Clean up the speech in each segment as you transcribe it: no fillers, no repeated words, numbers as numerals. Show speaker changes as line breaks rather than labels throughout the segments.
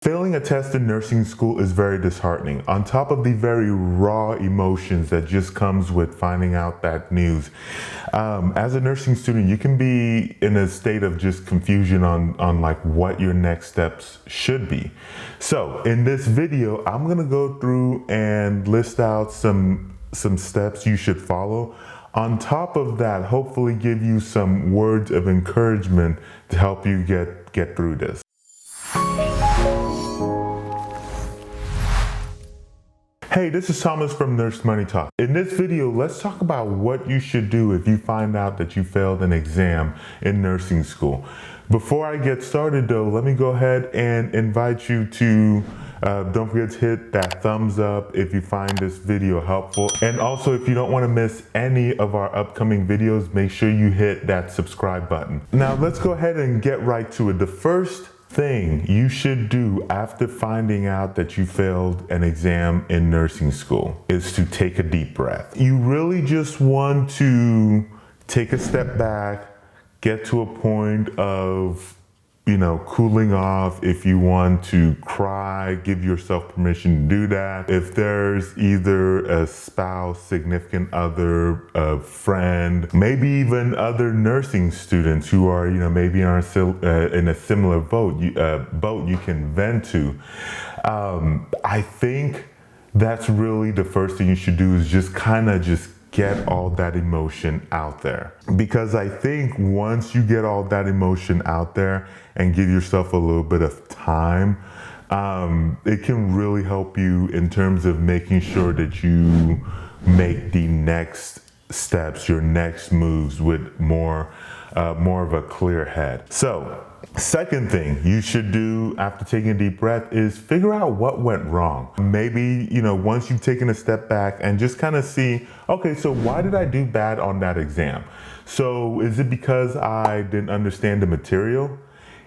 Failing a test in nursing school is very disheartening. On top of the very raw emotions that just comes with finding out that news. As a nursing student, you can be in a state of just confusion on like what your next steps should be. So in this video, I'm gonna go through and list out some steps you should follow. On top of that, hopefully give you some words of encouragement to help you get through this. Hey, this is Thomas from NurseMoneyTalk. In this video, let's talk about what you should do if you find out that you failed an exam in nursing school. Before I get started though, let me go ahead and invite you to, don't forget to hit that thumbs up if you find this video helpful. And also, if you don't want to miss any of our upcoming videos, make sure you hit that subscribe button. Now let's go ahead and get right to it. The first thing you should do after finding out that you failed an exam in nursing school is to take a deep breath. You really just want to take a step back, get to a point of, cooling off. If you want to cry, give yourself permission to do that. If there's either a spouse, significant other, a friend, maybe even other nursing students who are, maybe are in a similar boat you can vent to. I think that's really the first thing you should do is just get all that emotion out there. Because I think once you get all that emotion out there and give yourself a little bit of time, it can really help you in terms of making sure that you make the next steps, your next moves with more of a clear head. So, second thing you should do after taking a deep breath is figure out what went wrong. Maybe, once you've taken a step back and just kind of see, okay, so why did I do bad on that exam? So is it because I didn't understand the material?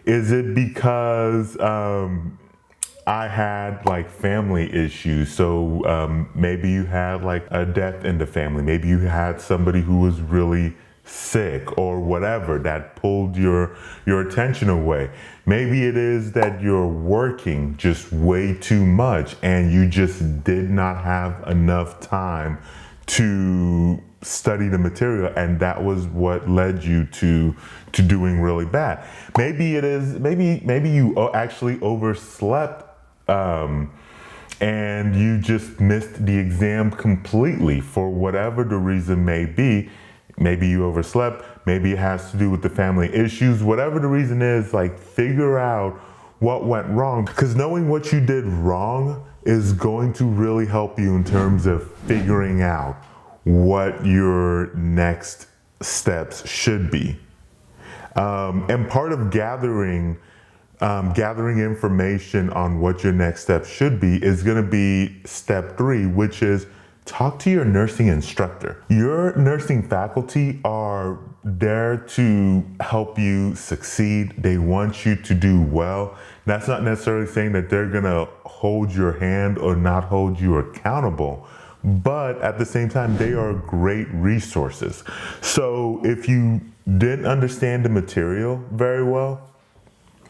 Is it because I had like family issues? So maybe you had like a death in the family. Maybe you had somebody who was really sick or whatever that pulled your attention away. Maybe it is that you're working just way too much and you just did not have enough time to study the material, and that was what led you to doing really bad. Maybe it is, maybe you actually overslept and you just missed the exam completely for whatever the reason may be. Maybe you overslept, maybe it has to do with the family issues, whatever the reason is, like figure out what went wrong, because knowing what you did wrong is going to really help you in terms of figuring out what your next steps should be. And part of gathering information on what your next step should be is going to be step 3, which is talk to your nursing instructor. Your nursing faculty are there to help you succeed. They want you to do well. That's not necessarily saying that they're gonna hold your hand or not hold you accountable, but at the same time, they are great resources. So if you didn't understand the material very well,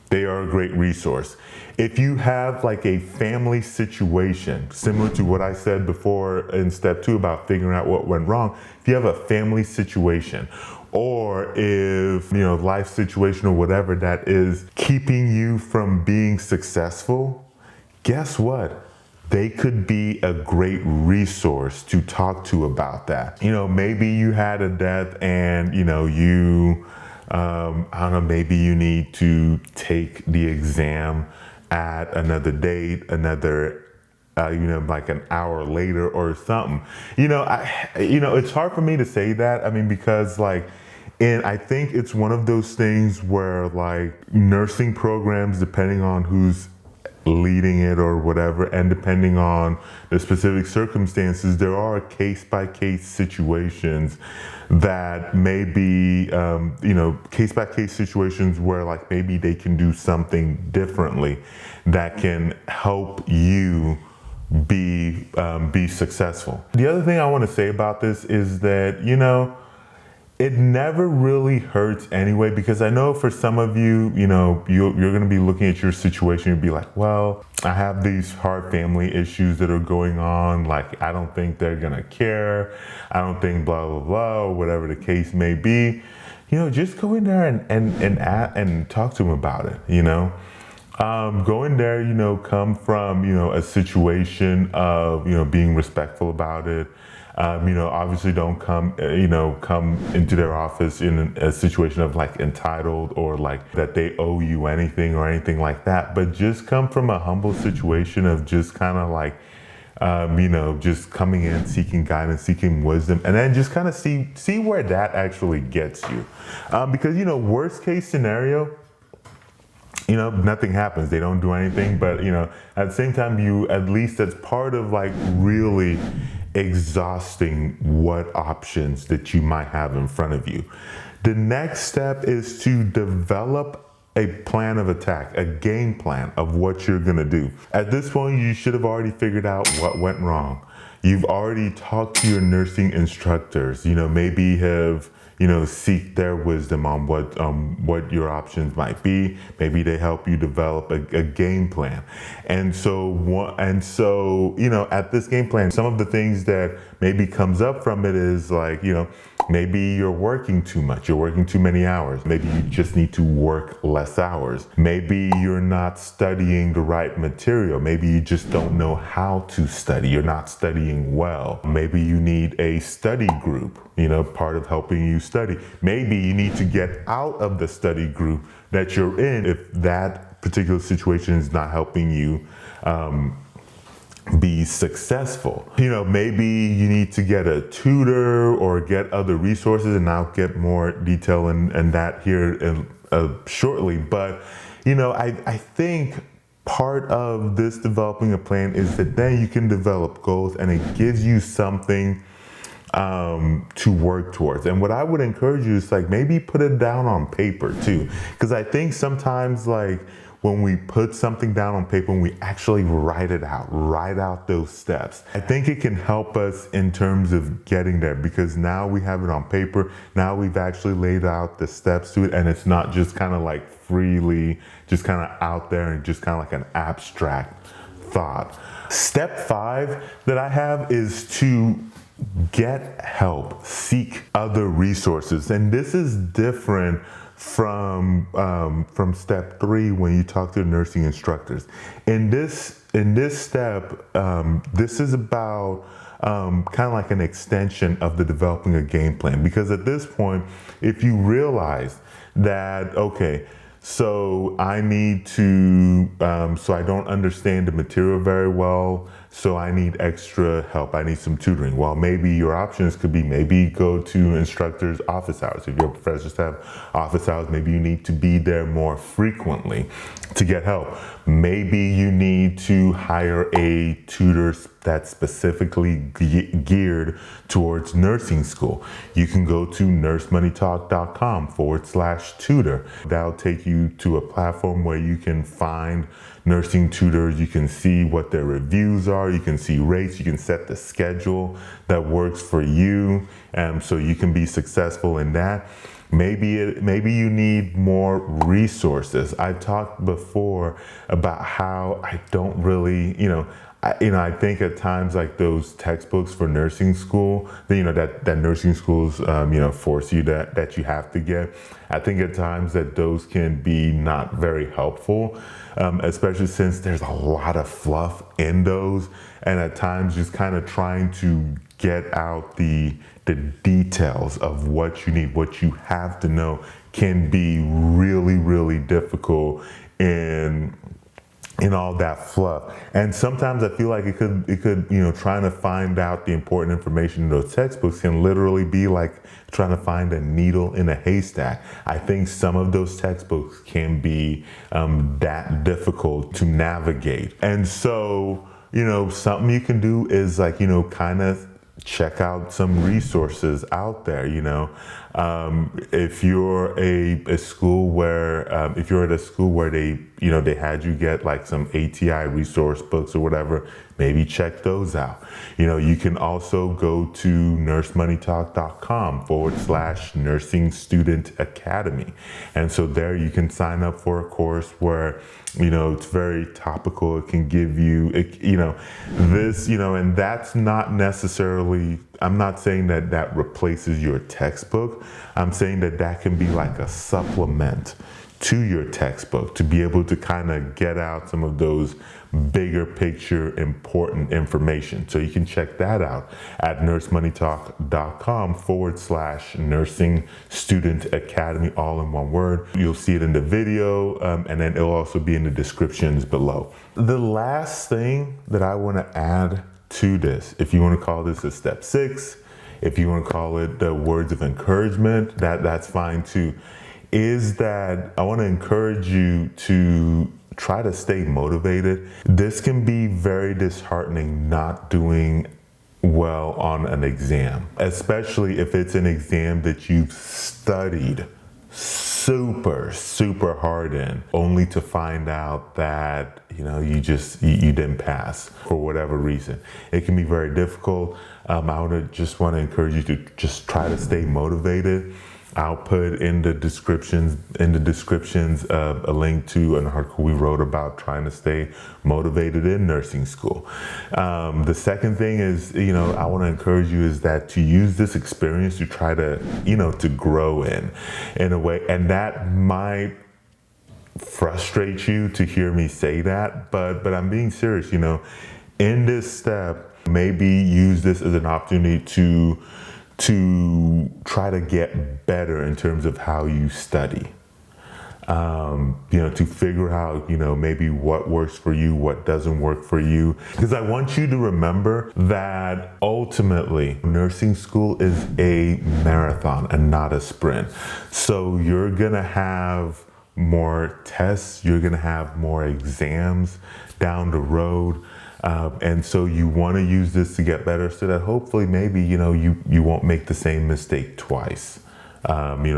they are a great resource. If you have like a family situation, similar to what I said before in step 2 about figuring out what went wrong, if you have a family situation, or if, life situation or whatever that is keeping you from being successful, guess what? They could be a great resource to talk to about that. Maybe you had a death and, I don't know, maybe you need to take the exam at another date, like an hour later or something. It's hard for me to say that. I mean, because and I think it's one of those things where like nursing programs, depending on who's leading it or whatever, and depending on the specific circumstances, there are case-by-case situations that may be, case-by-case situations where like maybe they can do something differently that can help you be successful. The other thing I want to say about this is that, it never really hurts anyway, because I know for some of you, you're going to be looking at your situation and be like, well, I have these hard family issues that are going on. Like, I don't think they're going to care. I don't think blah, blah, blah, or whatever the case may be. Just go in there and talk to them about it, Go in there, come from, a situation of, being respectful about it. Obviously don't come into their office in a situation of like entitled or like that they owe you anything or anything like that. But just come from a humble situation of just kind of like, just coming in, seeking guidance, seeking wisdom, and then just kind of see where that actually gets you. Because, worst case scenario, nothing happens. They don't do anything. But, at the same time, at least that's part of like really exhausting what options that you might have in front of you. The next step is to develop a plan of attack, a game plan of what you're going to do. At this point, you should have already figured out what went wrong. You've already talked to your nursing instructors, maybe have seek their wisdom on what your options might be. Maybe they help you develop a game plan. And so at this game plan, some of the things that maybe comes up from it is like, maybe you're working too much. You're working too many hours. Maybe you just need to work less hours. Maybe you're not studying the right material. Maybe you just don't know how to study. You're not studying well. Maybe you need a study group, part of helping you study. Maybe you need to get out of the study group that you're in if that particular situation is not helping you be successful. Maybe you need to get a tutor or get other resources, and I'll get more detail in that here shortly. But, I think part of this developing a plan is that then you can develop goals and it gives you something to work towards. And what I would encourage you is like maybe put it down on paper too. Because I think sometimes like when we put something down on paper and we actually write out those steps, I think it can help us in terms of getting there, because now we have it on paper. Now we've actually laid out the steps to it, and it's not just kind of like freely just kind of out there and just kind of like an abstract thought. Step 5 that I have is to get help, seek other resources. And this is different from step 3 when you talk to nursing instructors. In this step, this is about kind of like an extension of the developing a game plan. Because at this point, if you realize that, okay, so I need to, so I don't understand the material very well, so I need extra help. I need some tutoring. Well, maybe your options could be maybe go to instructors' office hours. If your professors have office hours, maybe you need to be there more frequently to get help. Maybe you need to hire a tutor that's specifically geared towards nursing school. You can go to NurseMoneyTalk.com/tutor. That'll take you to a platform where you can find nursing tutors. You can see what their reviews are. You can see rates. You can set the schedule that works for you, so you can be successful in that. Maybe you need more resources. I've talked before about how I don't really, I think at times like those textbooks for nursing school, that nursing schools, force you that you have to get. I think at times that those can be not very helpful, especially since there's a lot of fluff in those, and at times just kind of trying to get out the details of what you need, what you have to know, can be really, really difficult in all that fluff. And sometimes I feel like it could, trying to find out the important information in those textbooks can literally be like trying to find a needle in a haystack. I think some of those textbooks can be that difficult to navigate. And so, something you can do is like, kind of check out some resources out there, If you're a school where, if you're at a school where they had you get like some ATI resource books or whatever, maybe check those out. You can also go to NurseMoneyTalk.com/Nursing Student Academy. And so there you can sign up for a course where, it's very topical. It can give you, this, and that's not necessarily, I'm not saying that replaces your textbook. I'm saying that can be like a supplement to your textbook to be able to kind of get out some of those bigger picture important information. So you can check that out at NurseMoneyTalk.com/Nursing Student Academy, all in one word. You'll see it in the video, and then it'll also be in the descriptions below. The last thing that I want to add to this, if you want to call this a step 6, if you want to call it the words of encouragement, that's fine too, is that I want to encourage you to try to stay motivated. This can be very disheartening not doing well on an exam, especially if it's an exam that you've studied super hard in, only to find out that you didn't pass for whatever reason. It can be very difficult. I want to encourage you to just try to stay motivated. I'll put in the descriptions a link to an article we wrote about trying to stay motivated in nursing school. The second thing is, I want to encourage you is that to use this experience to try to, to grow in a way, and that might frustrate you to hear me say that, but I'm being serious. In this step, maybe use this as an opportunity to try to get better in terms of how you study. To figure out, maybe what works for you, what doesn't work for you. Because I want you to remember that ultimately nursing school is a marathon and not a sprint. So you're gonna have more tests, you're gonna have more exams down the road. And so you want to use this to get better so that hopefully maybe, you won't make the same mistake twice. Maybe,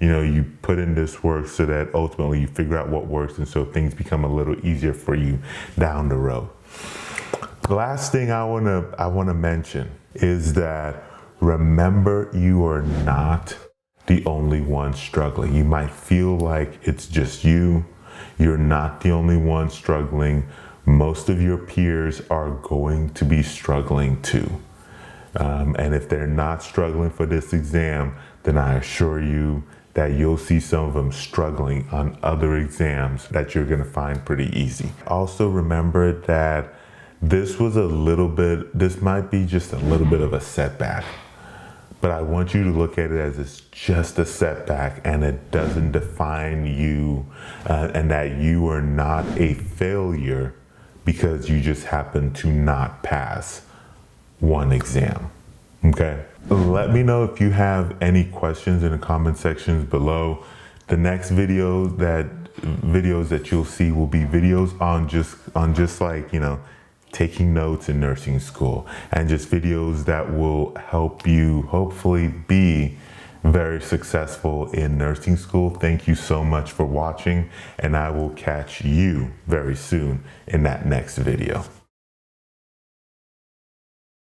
you put in this work so that ultimately you figure out what works. And so things become a little easier for you down the road. The last thing I want to mention is that remember, you are not the only one struggling. You might feel like it's just you. You're not the only one struggling. Most of your peers are going to be struggling too. And if they're not struggling for this exam, then I assure you that you'll see some of them struggling on other exams that you're going to find pretty easy. Also remember that this might be just a little bit of a setback. But I want you to look at it as it's just a setback and it doesn't define you, and that you are not a failure because you just happen to not pass one exam. Okay? Let me know if you have any questions in the comment sections below. The next videos that you'll see will be videos on just like, taking notes in nursing school, and just videos that will help you hopefully be very successful in nursing school. Thank you so much for watching, and I will catch you very soon in that next video.